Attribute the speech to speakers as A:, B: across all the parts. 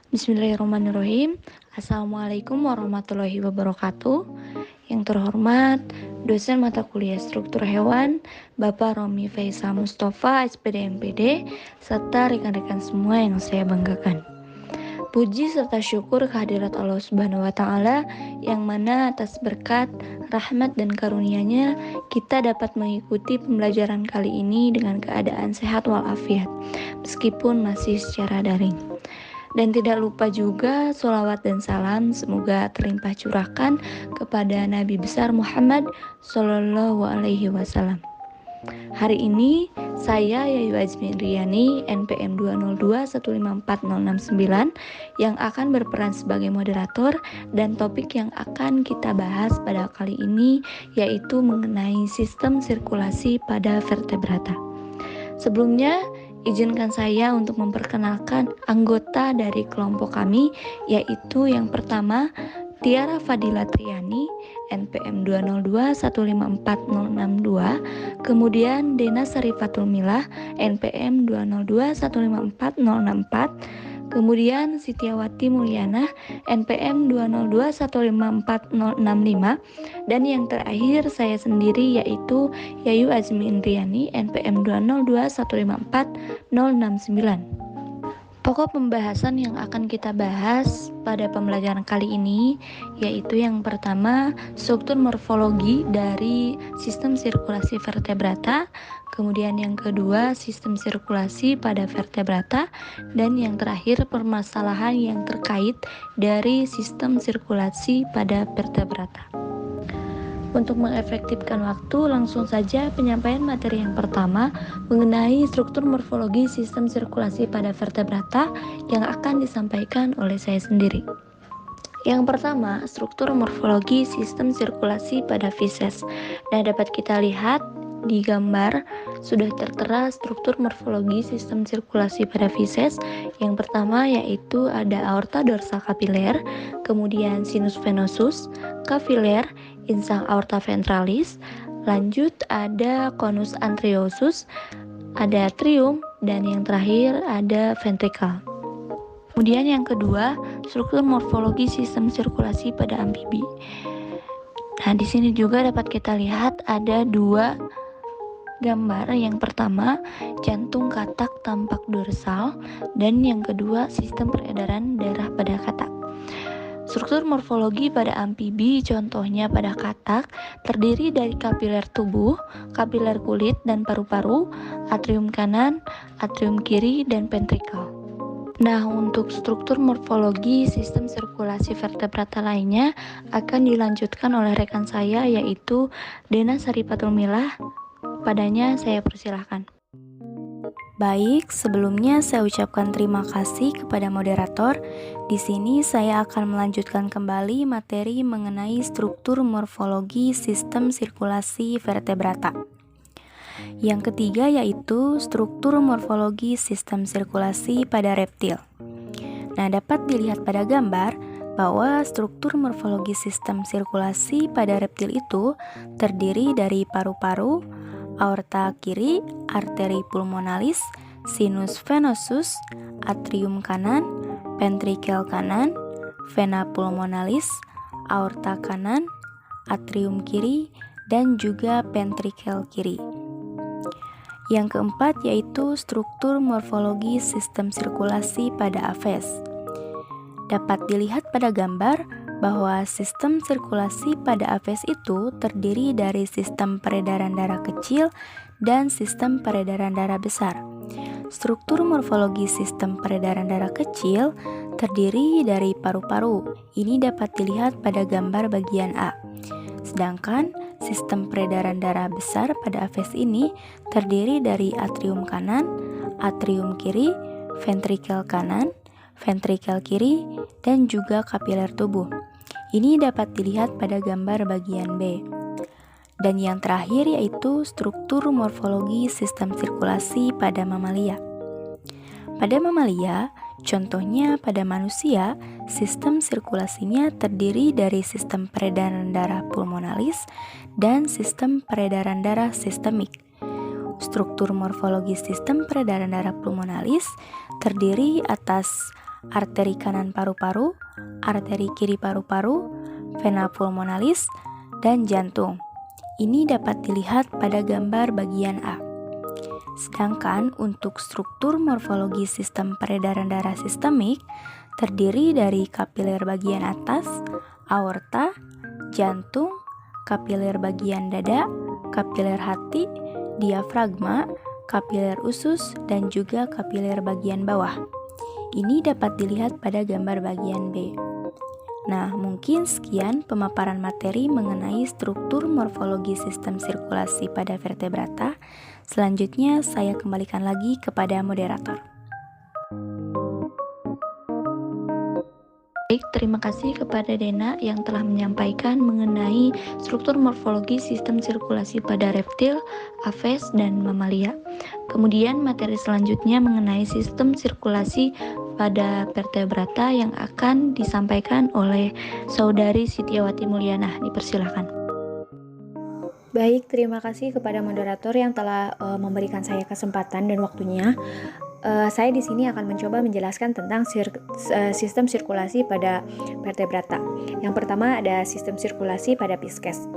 A: Bismillahirrahmanirrahim. Assalamualaikum warahmatullahi wabarakatuh. Yang terhormat, dosen mata kuliah struktur hewan, Bapak Romi Faisal Mustafa, SPD MPD, serta rekan-rekan semua yang saya banggakan. Puji serta syukur kehadirat Allah Subhanahu wa Ta'ala, yang mana atas berkat, rahmat, dan karunia-Nya kita dapat mengikuti pembelajaran kali ini dengan keadaan sehat walafiat, meskipun masih secara daring. Dan tidak lupa juga sholawat dan salam semoga terlimpah curahkan kepada Nabi besar Muhammad Sallallahu Alaihi Wasallam. Hari ini saya Yayu Azmi Indriani NPM 202154069 yang akan berperan sebagai moderator, dan topik yang akan kita bahas pada kali ini yaitu mengenai sistem sirkulasi pada vertebrata. Sebelumnya, izinkan saya untuk memperkenalkan anggota dari kelompok kami, yaitu yang pertama Tiara Fadila Triani NPM 202154062, kemudian Dena Sarifatul Milah NPM 202154064, kemudian Sitiawati Mulyana NPM 202154065, dan yang terakhir saya sendiri yaitu Yayu Azmi Indriani NPM 202154069. Pokok pembahasan yang akan kita bahas pada pembelajaran kali ini yaitu yang pertama, struktur morfologi dari sistem sirkulasi vertebrata, kemudian yang kedua, sistem sirkulasi pada vertebrata, dan yang terakhir, permasalahan yang terkait dari sistem sirkulasi pada vertebrata. Untuk mengefektifkan waktu, langsung saja penyampaian materi yang pertama mengenai struktur morfologi sistem sirkulasi pada vertebrata yang akan disampaikan oleh saya sendiri. Yang pertama, struktur morfologi sistem sirkulasi pada feses. Nah, dapat kita lihat di gambar sudah tertera struktur morfologi sistem sirkulasi pada feses. Yang pertama yaitu ada aorta dorsal kapiler, kemudian sinus venosus, kapiler, insang aorta ventralis, lanjut ada konus anteriosus, ada atrium, dan yang terakhir ada ventricle. Kemudian yang kedua, struktur morfologi sistem sirkulasi pada amfibi. Nah, di sini juga dapat kita lihat ada dua gambar. Yang pertama, jantung katak tampak dorsal, dan yang kedua, sistem peredaran darah pada katak. Struktur morfologi pada amfibi, contohnya pada katak, terdiri dari kapiler tubuh, kapiler kulit dan paru-paru, atrium kanan, atrium kiri, dan ventricle. Nah, untuk struktur morfologi sistem sirkulasi vertebrata lainnya akan dilanjutkan oleh rekan saya yaitu Dena Sarifatul Milah. Padanya saya persilahkan.
B: Baik, sebelumnya saya ucapkan terima kasih kepada moderator. Di sini saya akan melanjutkan kembali materi mengenai struktur morfologi sistem sirkulasi vertebrata. Yang ketiga yaitu struktur morfologi sistem sirkulasi pada reptil. Nah, dapat dilihat pada gambar bahwa struktur morfologi sistem sirkulasi pada reptil itu terdiri dari paru-paru, aorta kiri, arteri pulmonalis, sinus venosus, atrium kanan, ventrikel kanan, vena pulmonalis, aorta kanan, atrium kiri, dan juga ventrikel kiri. Yang keempat yaitu struktur morfologi sistem sirkulasi pada aves. Dapat dilihat pada gambar bahwa sistem sirkulasi pada aves itu terdiri dari sistem peredaran darah kecil dan sistem peredaran darah besar. Struktur morfologi sistem peredaran darah kecil terdiri dari paru-paru. Ini dapat dilihat pada gambar bagian A. Sedangkan sistem peredaran darah besar pada aves ini terdiri dari atrium kanan, atrium kiri, ventrikel kanan, ventrikel kiri, dan juga kapiler tubuh. Ini dapat dilihat pada gambar bagian B. Dan yang terakhir yaitu struktur morfologi sistem sirkulasi pada mamalia. Pada mamalia, contohnya pada manusia, sistem sirkulasinya terdiri dari sistem peredaran darah pulmonalis dan sistem peredaran darah sistemik. Struktur morfologi sistem peredaran darah pulmonalis terdiri atas arteri kanan paru-paru, arteri kiri paru-paru, vena pulmonalis, dan jantung. Ini dapat dilihat pada gambar bagian A. Sedangkan untuk struktur morfologi sistem peredaran darah sistemik terdiri dari kapiler bagian atas, aorta, jantung, kapiler bagian dada, kapiler hati, diafragma, kapiler usus, dan juga kapiler bagian bawah. Ini dapat dilihat pada gambar bagian B. Nah, mungkin sekian pemaparan materi mengenai struktur morfologi sistem sirkulasi pada vertebrata. Selanjutnya, saya kembalikan lagi kepada moderator.
A: Baik, terima kasih kepada Dena yang telah menyampaikan mengenai struktur morfologi sistem sirkulasi pada reptil, aves, dan mamalia. Kemudian materi selanjutnya mengenai sistem sirkulasi pada vertebrata yang akan disampaikan oleh Saudari Sitiawati Mulyana. Dipersilakan.
C: Baik, terima kasih kepada moderator yang telah memberikan saya kesempatan dan waktunya. Saya di sini akan mencoba menjelaskan tentang sistem sirkulasi pada vertebrata. Yang pertama ada sistem sirkulasi pada Pisces.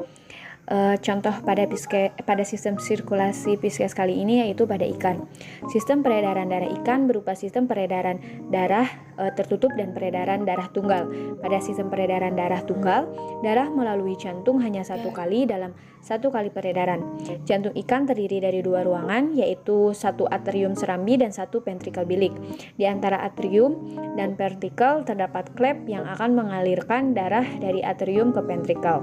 C: Contoh pada sistem sirkulasi Pisces kali ini yaitu pada ikan. Sistem peredaran darah ikan berupa sistem peredaran darah tertutup dan peredaran darah tunggal. Pada sistem peredaran darah tunggal, darah melalui jantung hanya satu kali dalam satu kali peredaran. Jantung ikan terdiri dari dua ruangan, yaitu satu atrium serambi dan satu ventrikel bilik. Di antara atrium dan ventrikel terdapat klep yang akan mengalirkan darah dari atrium ke ventrikel.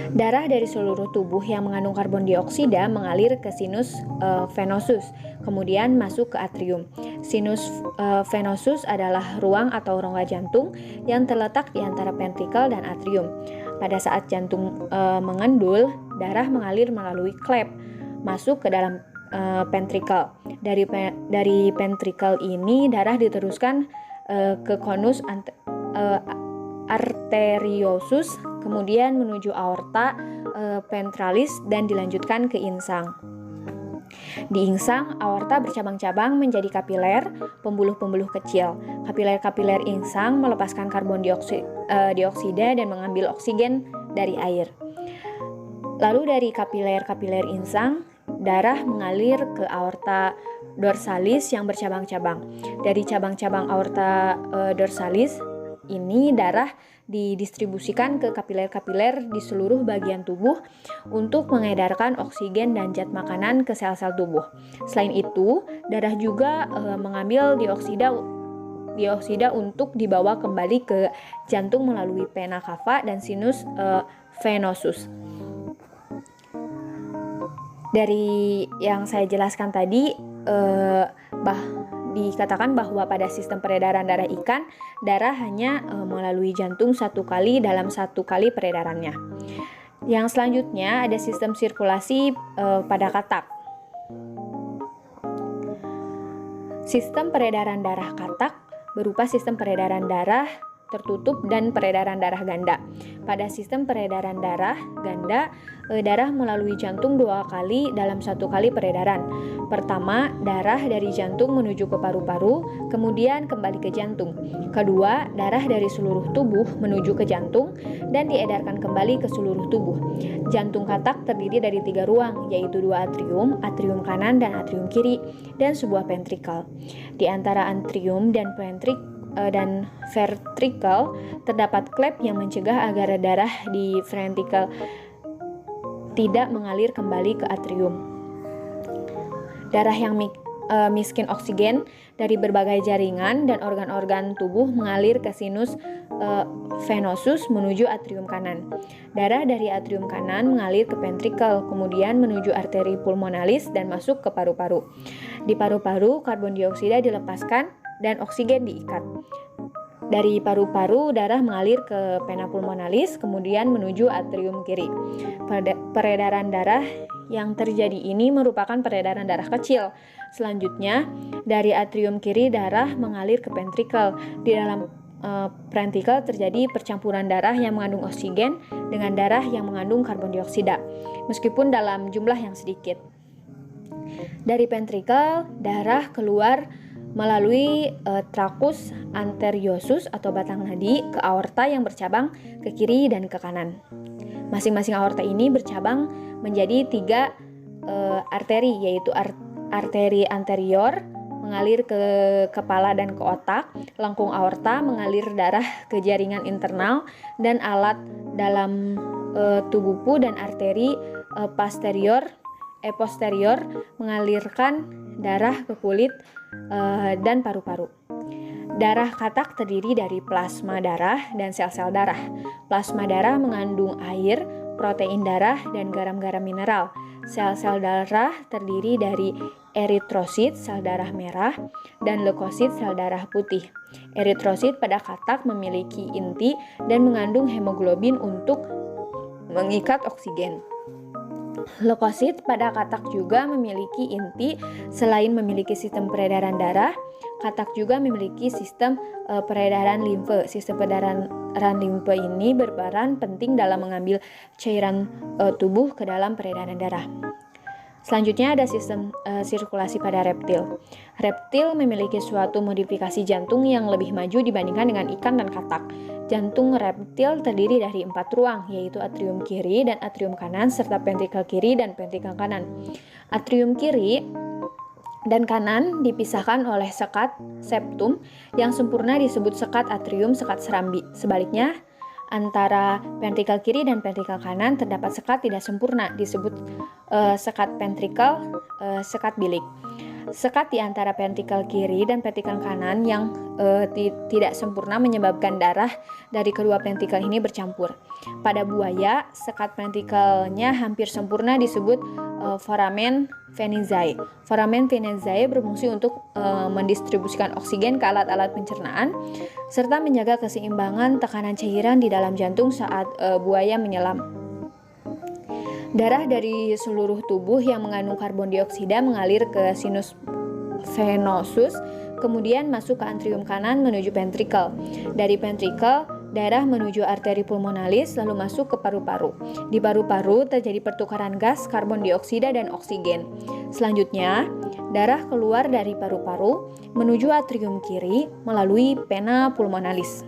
C: Darah dari seluruh tubuh yang mengandung karbon dioksida mengalir ke sinus venosus, kemudian masuk ke atrium. Sinus venosus adalah ruang atau rongga jantung yang terletak di antara ventrikel dan atrium. Pada saat jantung mengendul, darah mengalir melalui klep masuk ke dalam ventrikel. Dari ventrikel ini darah diteruskan ke konus arteriosus, kemudian menuju aorta ventralis dan dilanjutkan ke insang. Di insang, aorta bercabang-cabang menjadi kapiler, pembuluh-pembuluh kecil. Kapiler-kapiler insang melepaskan karbon dioksida dan mengambil oksigen dari air. Lalu dari kapiler-kapiler insang, darah mengalir ke aorta dorsalis yang bercabang-cabang. Dari cabang-cabang aorta dorsalis ini darah didistribusikan ke kapiler-kapiler di seluruh bagian tubuh untuk mengedarkan oksigen dan zat makanan ke sel-sel tubuh. Selain itu, darah juga mengambil dioksida untuk dibawa kembali ke jantung melalui vena cava dan sinus venosus. Dari yang saya jelaskan tadi, dikatakan bahwa pada sistem peredaran darah ikan, darah hanya melalui jantung satu kali dalam satu kali peredarannya. Yang selanjutnya ada sistem sirkulasi pada katak. Sistem peredaran darah katak berupa sistem peredaran darah tertutup dan peredaran darah ganda. Pada sistem peredaran darah ganda, darah melalui jantung dua kali dalam satu kali peredaran. Pertama, darah dari jantung menuju ke paru-paru, kemudian kembali ke jantung. Kedua, darah dari seluruh tubuh menuju ke jantung dan diedarkan kembali ke seluruh tubuh. Jantung katak terdiri dari 3 ruang, yaitu 2 atrium, atrium kanan dan atrium kiri, dan sebuah ventrikel. Di antara atrium dan ventrikel terdapat klep yang mencegah agar darah di ventrikel tidak mengalir kembali ke atrium. Darah yang miskin oksigen dari berbagai jaringan dan organ-organ tubuh mengalir ke sinus venosus menuju atrium kanan. Darah dari atrium kanan mengalir ke ventrikel, kemudian menuju arteri pulmonalis dan masuk ke paru-paru. Di paru-paru, karbon dioksida dilepaskan dan oksigen diikat. Dari paru-paru, darah mengalir ke vena pulmonalis, kemudian menuju atrium kiri. Peredaran darah yang terjadi ini merupakan peredaran darah kecil. Selanjutnya, dari atrium kiri darah mengalir ke ventrikel. Di dalam ventrikel terjadi percampuran darah yang mengandung oksigen dengan darah yang mengandung karbon dioksida, meskipun dalam jumlah yang sedikit. Dari ventrikel, darah keluar melalui trakus anteriosus atau batang nadi ke aorta yang bercabang ke kiri dan ke kanan. Masing-masing aorta ini bercabang menjadi 3 arteri, yaitu arteri anterior mengalir ke kepala dan ke otak, lengkung aorta mengalir darah ke jaringan internal dan alat dalam tubuhku, dan arteri posterior mengalirkan darah ke kulit dan paru-paru. Darah katak terdiri dari plasma darah dan sel-sel darah. Plasma darah mengandung air, protein darah, dan garam-garam mineral. Sel-sel darah terdiri dari eritrosit, sel darah merah, dan leukosit, sel darah putih. Eritrosit pada katak memiliki inti dan mengandung hemoglobin untuk mengikat oksigen. Leukosit pada katak juga memiliki inti. Selain memiliki sistem peredaran darah, katak juga memiliki sistem peredaran limfe. Sistem peredaran limfe ini berperan penting dalam mengambil cairan tubuh ke dalam peredaran darah. Selanjutnya ada sistem sirkulasi pada reptil. Reptil memiliki suatu modifikasi jantung yang lebih maju dibandingkan dengan ikan dan katak. Jantung reptil terdiri dari 4 ruang, yaitu atrium kiri dan atrium kanan, serta ventrikel kiri dan ventrikel kanan. Atrium kiri dan kanan dipisahkan oleh sekat septum yang sempurna disebut sekat atrium, sekat serambi. Sebaliknya, antara ventrikel kiri dan ventrikel kanan terdapat sekat tidak sempurna disebut sekat ventrikel, sekat bilik. Sekat di antara ventrikel kiri dan ventrikel kanan yang tidak sempurna menyebabkan darah dari kedua ventrikel ini bercampur. Pada buaya, sekat ventrikelnya hampir sempurna disebut foramen venizae. Foramen venizae berfungsi untuk mendistribusikan oksigen ke alat-alat pencernaan serta menjaga keseimbangan tekanan cairan di dalam jantung saat buaya menyelam. Darah dari seluruh tubuh yang mengandung karbon dioksida mengalir ke sinus venosus, kemudian masuk ke atrium kanan menuju ventrikel. Dari ventrikel, darah menuju arteri pulmonalis lalu masuk ke paru-paru. Di paru-paru terjadi pertukaran gas karbon dioksida dan oksigen. Selanjutnya, darah keluar dari paru-paru menuju atrium kiri melalui vena pulmonalis.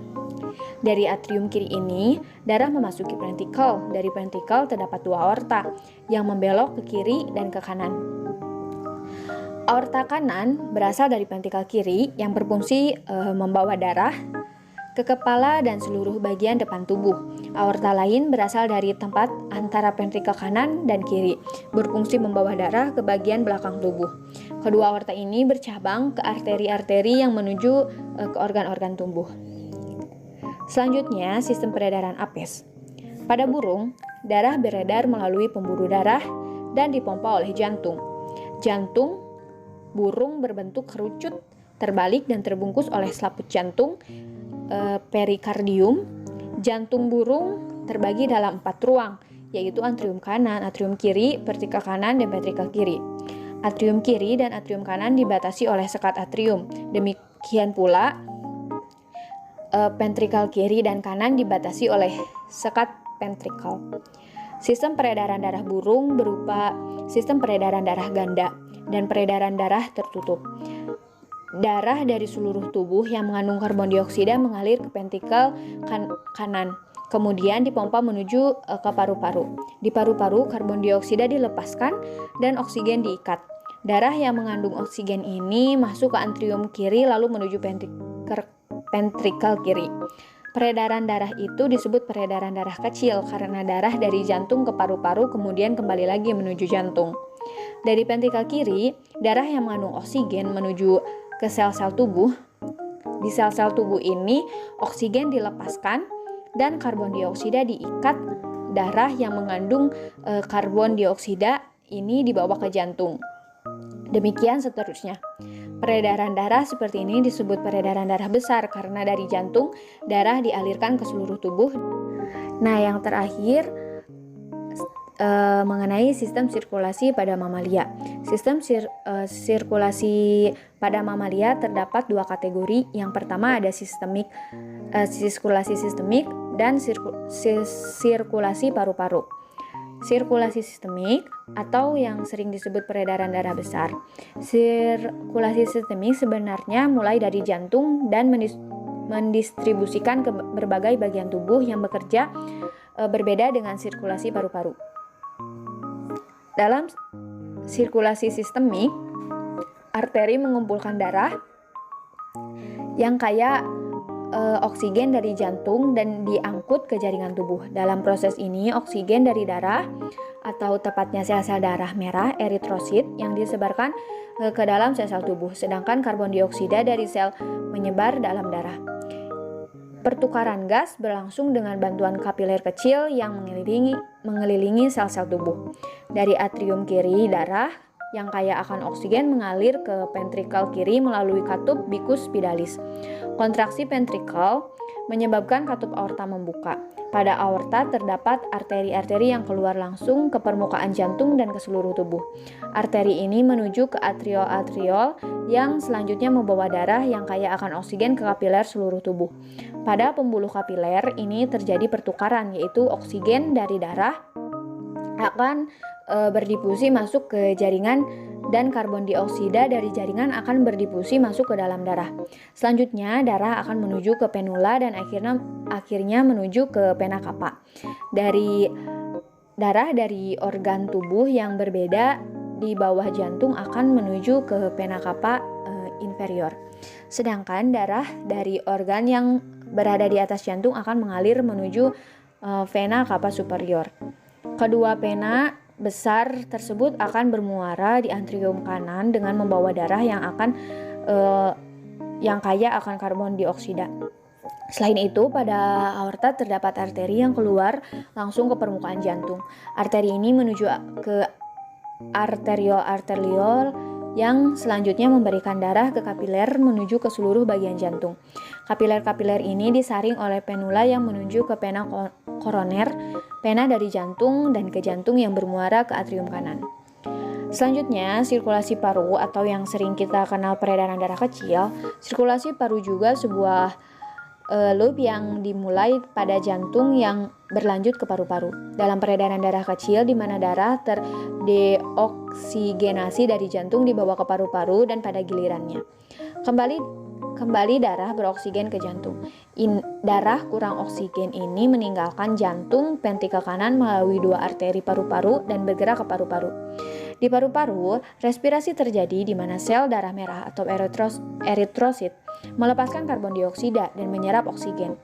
C: Dari atrium kiri ini, darah memasuki ventrikel. Dari ventrikel terdapat 2 aorta yang membelok ke kiri dan ke kanan. Aorta kanan berasal dari ventrikel kiri yang berfungsi membawa darah ke kepala dan seluruh bagian depan tubuh. Aorta lain berasal dari tempat antara ventrikel kanan dan kiri, berfungsi membawa darah ke bagian belakang tubuh. Kedua aorta ini bercabang ke arteri-arteri yang menuju ke organ-organ tubuh. Selanjutnya, sistem peredaran apes. Pada burung, darah beredar melalui pembuluh darah dan dipompa oleh jantung. Jantung burung berbentuk kerucut, terbalik dan terbungkus oleh selaput jantung, perikardium. Jantung burung terbagi dalam 4 ruang, yaitu atrium kanan, atrium kiri, ventrikel kanan, dan ventrikel kiri. Atrium kiri dan atrium kanan dibatasi oleh sekat atrium. Demikian pula ventrikel kiri dan kanan dibatasi oleh sekat ventrikel. Sistem peredaran darah burung berupa sistem peredaran darah ganda dan peredaran darah tertutup. Darah dari seluruh tubuh yang mengandung karbon dioksida mengalir ke ventrikel kanan, kemudian dipompa menuju ke paru-paru. Di paru-paru, karbon dioksida dilepaskan dan oksigen diikat. Darah yang mengandung oksigen ini masuk ke atrium kiri lalu menuju ventrikel kiri. Peredaran darah itu disebut peredaran darah kecil karena darah dari jantung ke paru-paru kemudian kembali lagi menuju jantung. Dari ventrikel kiri, darah yang mengandung oksigen menuju ke sel-sel tubuh. Di sel-sel tubuh ini, oksigen dilepaskan dan karbon dioksida diikat. Darah yang mengandung karbon dioksida ini dibawa ke jantung. Demikian seterusnya. Peredaran darah seperti ini disebut peredaran darah besar karena dari jantung darah dialirkan ke seluruh tubuh. Nah, yang terakhir mengenai sistem sirkulasi pada mamalia. Sistem sirkulasi pada mamalia terdapat 2 kategori. Yang pertama ada sirkulasi sistemik dan sirkulasi paru-paru. Sirkulasi sistemik atau yang sering disebut peredaran darah besar. Sirkulasi sistemik sebenarnya mulai dari jantung dan mendistribusikan ke berbagai bagian tubuh yang bekerja berbeda dengan sirkulasi paru-paru. Dalam sirkulasi sistemik, arteri mengumpulkan darah yang kaya oksigen dari jantung dan diangkut ke jaringan tubuh. Dalam proses ini, oksigen dari darah atau tepatnya sel-sel darah merah eritrosit yang disebarkan ke dalam sel-sel tubuh, sedangkan karbon dioksida dari sel menyebar dalam darah. Pertukaran gas berlangsung dengan bantuan kapiler kecil yang mengelilingi sel-sel tubuh. Dari atrium kiri, darah yang kaya akan oksigen mengalir ke ventrikel kiri melalui katup bicuspidalisKontraksi ventrikel menyebabkan katup aorta membuka. Pada aorta terdapat arteri-arteri yang keluar langsung ke permukaan jantung dan ke seluruh tubuh. Arteri ini menuju ke atriol-atriol yang selanjutnya membawa darah yang kaya akan oksigen ke kapiler seluruh tubuh. Pada pembuluh kapiler ini terjadi pertukaran, yaitu oksigen dari darah akan berdifusi masuk ke jaringan dan karbon dioksida dari jaringan akan berdifusi masuk ke dalam darah. Selanjutnya, darah akan menuju ke penula dan akhirnya menuju ke pena cava. Darah dari organ tubuh yang berbeda di bawah jantung akan menuju ke pena cava inferior. Sedangkan darah dari organ yang berada di atas jantung akan mengalir menuju vena cava superior. Kedua pena besar tersebut akan bermuara di atrium kanan dengan membawa darah yang kaya akan karbon dioksida. Selain itu, pada aorta terdapat arteri yang keluar langsung ke permukaan jantung. Arteri ini menuju ke arteriol-arteriol yang selanjutnya memberikan darah ke kapiler menuju ke seluruh bagian jantung. Kapiler-kapiler ini disaring oleh penula yang menuju ke pena koroner, pena dari jantung dan ke jantung yang bermuara ke atrium kanan. Selanjutnya, sirkulasi paru atau yang sering kita kenal peredaran darah kecil. Sirkulasi paru juga sebuah loop yang dimulai pada jantung yang berlanjut ke paru-paru. Dalam peredaran darah kecil di mana darah terdeoksigenasi dari jantung dibawa ke paru-paru dan pada gilirannya kembali darah beroksigen ke jantung. Darah kurang oksigen ini meninggalkan jantung ventrikel kanan melalui dua arteri paru-paru dan bergerak ke paru-paru. Di paru-paru, respirasi terjadi di mana sel darah merah atau eritrosit melepaskan karbon dioksida dan menyerap oksigen.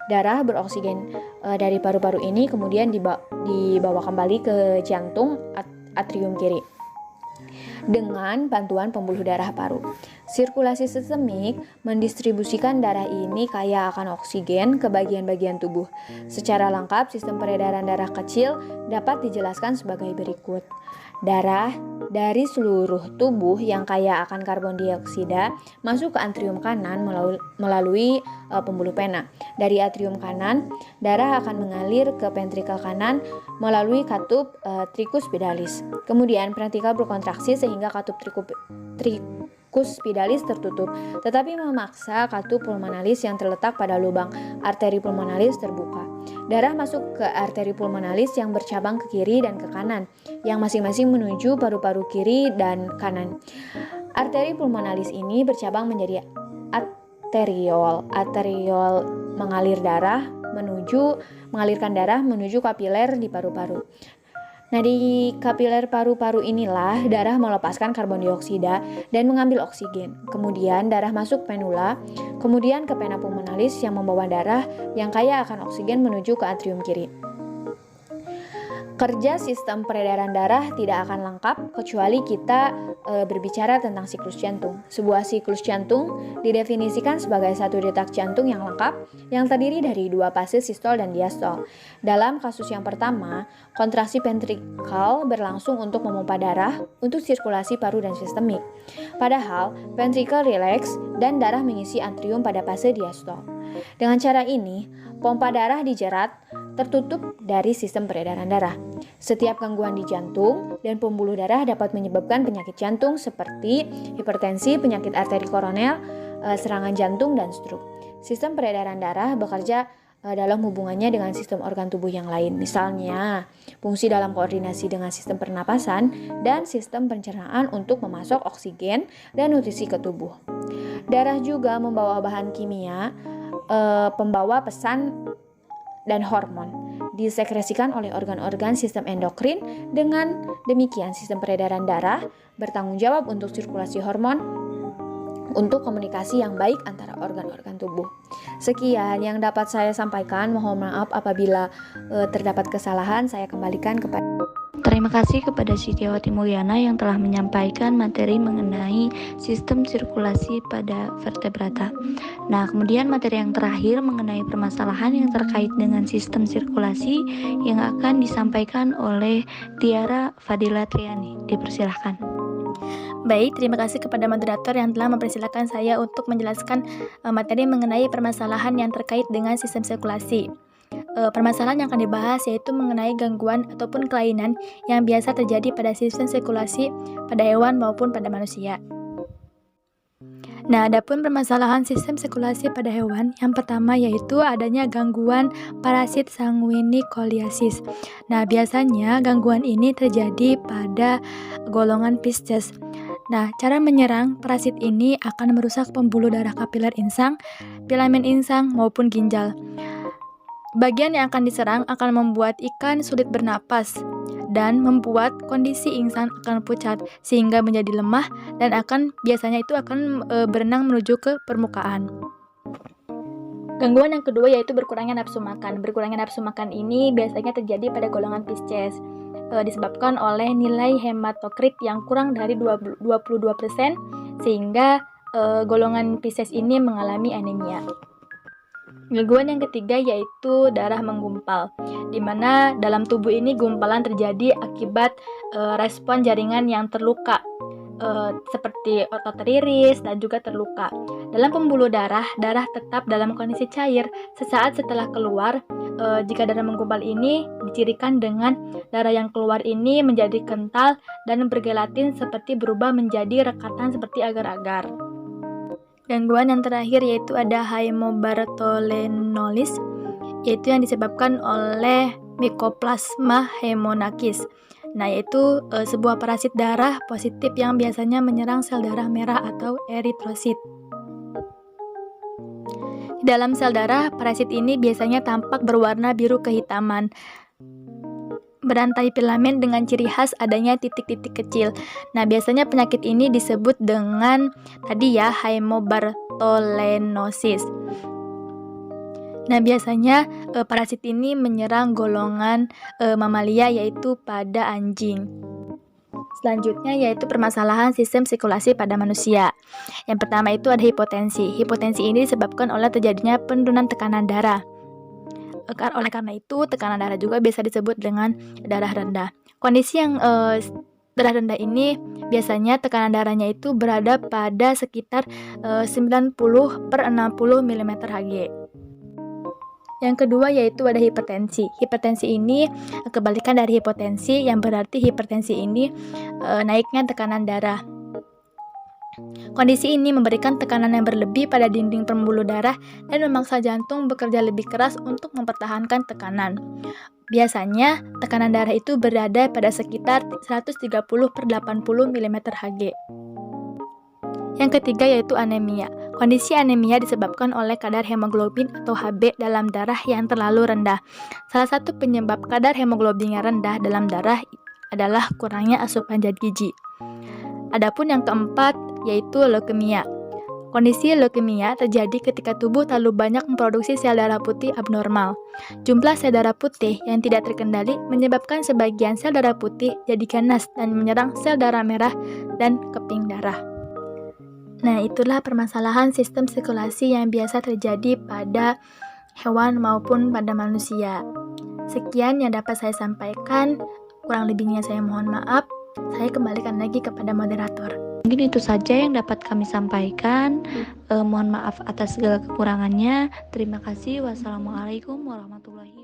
C: Darah beroksigen dari paru-paru ini kemudian dibawa kembali ke jantung atrium kiri dengan bantuan pembuluh darah paru. Sirkulasi sistemik mendistribusikan darah ini kaya akan oksigen ke bagian-bagian tubuh. Secara lengkap, sistem peredaran darah kecil dapat dijelaskan sebagai berikut. Darah dari seluruh tubuh yang kaya akan karbon dioksida masuk ke atrium kanan melalui pembuluh pena. Dari atrium kanan, darah akan mengalir ke ventrikel kanan melalui katup tricuspidalis. Kemudian ventrikel berkontraksi sehingga katup tricuspidalis tertutup, tetapi memaksa katup pulmonalis yang terletak pada lubang arteri pulmonalis terbuka. Darah masuk ke arteri pulmonalis yang bercabang ke kiri dan ke kanan, yang masing-masing menuju paru-paru kiri dan kanan. Arteri pulmonalis ini bercabang menjadi arteriol. Arteriol mengalirkan darah menuju kapiler di paru-paru. Nah, di kapiler paru-paru inilah darah melepaskan karbon dioksida dan mengambil oksigen. Kemudian darah masuk penula, kemudian ke pena pulmonalis yang membawa darah yang kaya akan oksigen menuju ke atrium kiri. Kerja sistem peredaran darah tidak akan lengkap kecuali kita berbicara tentang siklus jantung. Sebuah siklus jantung didefinisikan sebagai satu detak jantung yang lengkap yang terdiri dari dua fase sistol dan diastol. Dalam kasus yang pertama, kontraksi ventrikel berlangsung untuk memompa darah untuk sirkulasi paru dan sistemik. Padahal, ventrikel rileks dan darah mengisi atrium pada fase diastol. Dengan cara ini, pompa darah dijerat tertutup dari sistem peredaran darah. Setiap gangguan di jantung dan pembuluh darah dapat menyebabkan penyakit jantung seperti hipertensi, penyakit arteri koroner, serangan jantung, dan stroke. Sistem peredaran darah bekerja dalam hubungannya dengan sistem organ tubuh yang lain. Misalnya, fungsi dalam koordinasi dengan sistem pernapasan dan sistem pencernaan untuk memasok oksigen dan nutrisi ke tubuh. Darah juga membawa bahan kimia, pembawa pesan dan hormon disekresikan oleh organ-organ sistem endokrin. Dengan demikian, sistem peredaran darah bertanggung jawab untuk sirkulasi hormon untuk komunikasi yang baik antara organ-organ tubuh. Sekian yang dapat saya sampaikan. Mohon maaf apabila terdapat kesalahan. Saya kembalikan kepada
A: Terima kasih kepada Sitiawati Mulyana yang telah menyampaikan materi mengenai sistem sirkulasi pada vertebrata. Nah, kemudian materi yang terakhir mengenai permasalahan yang terkait dengan sistem sirkulasi yang akan disampaikan oleh Tiara Fadila Triani. Dipersilahkan.
D: Baik, terima kasih kepada moderator yang telah mempersilahkan saya untuk menjelaskan materi mengenai permasalahan yang terkait dengan sistem sirkulasi. Permasalahan yang akan dibahas yaitu mengenai gangguan ataupun kelainan yang biasa terjadi pada sistem sirkulasi pada hewan maupun pada manusia. Nah, adapun permasalahan sistem sirkulasi pada hewan, yang pertama yaitu adanya gangguan parasit sanguinikoliasis. Nah, biasanya gangguan ini terjadi pada golongan Pisces. Nah, cara menyerang parasit ini akan merusak pembuluh darah kapiler insang, filamen insang maupun ginjal. Bagian yang akan diserang akan membuat ikan sulit bernapas dan membuat kondisi insang akan pucat sehingga menjadi lemah dan biasanya itu akan berenang menuju ke permukaan. Gangguan yang kedua yaitu berkurangnya nafsu makan. Berkurangnya nafsu makan ini biasanya terjadi pada golongan Pisces, disebabkan oleh nilai hematokrit yang kurang dari 22% sehingga golongan Pisces ini mengalami anemia. Gangguan yang ketiga yaitu darah menggumpal, di mana dalam tubuh ini gumpalan terjadi akibat respon jaringan yang terluka, seperti otot teriris dan juga terluka. Dalam pembuluh darah, darah tetap dalam kondisi cair sesaat setelah keluar. Jika darah menggumpal ini dicirikan dengan darah yang keluar ini menjadi kental dan bergelatin seperti berubah menjadi rekatan seperti agar-agar. Gangguan yang terakhir yaitu ada haemobartholinosis, yaitu yang disebabkan oleh Mycoplasma haemonachus. Nah, yaitu sebuah parasit darah positif yang biasanya menyerang sel darah merah atau eritrosit. Di dalam sel darah, parasit ini biasanya tampak berwarna biru kehitaman, berantai filamen dengan ciri khas adanya titik-titik kecil. Nah, biasanya penyakit ini disebut dengan haemobartholinosis. Nah, biasanya parasit ini menyerang golongan mamalia yaitu pada anjing. Selanjutnya yaitu permasalahan sistem sirkulasi pada manusia. Yang pertama itu ada hipotensi. Hipotensi ini disebabkan oleh terjadinya penurunan tekanan darah. Oleh karena itu, tekanan darah juga bisa disebut dengan darah rendah. Kondisi yang darah rendah ini biasanya tekanan darahnya itu berada pada sekitar 90/60 mm Hg. Yang kedua yaitu ada hipertensi. Hipertensi ini kebalikan dari hipotensi, yang berarti hipertensi ini naiknya tekanan darah. Kondisi ini memberikan tekanan yang berlebih pada dinding pembuluh darah dan memaksa jantung bekerja lebih keras untuk mempertahankan tekanan. Biasanya, tekanan darah itu berada pada sekitar 130/80 mm Hg. Yang ketiga yaitu anemia. Kondisi anemia disebabkan oleh kadar hemoglobin atau Hb dalam darah yang terlalu rendah. Salah satu penyebab kadar hemoglobin yang rendah dalam darah adalah kurangnya asupan zat gizi. Adapun yang keempat yaitu leukemia. Kondisi leukemia terjadi ketika tubuh terlalu banyak memproduksi sel darah putih abnormal. Jumlah sel darah putih yang tidak terkendali menyebabkan sebagian sel darah putih jadi ganas dan menyerang sel darah merah dan keping darah. Nah, itulah permasalahan sistem sirkulasi yang biasa terjadi pada hewan maupun pada manusia. Sekian yang dapat saya sampaikan, kurang lebihnya saya mohon maaf. Saya kembalikan lagi kepada moderator.
A: Mungkin itu saja yang dapat kami sampaikan. Mohon maaf atas segala kekurangannya. Terima kasih. Wassalamualaikum warahmatullahi wabarakatuh.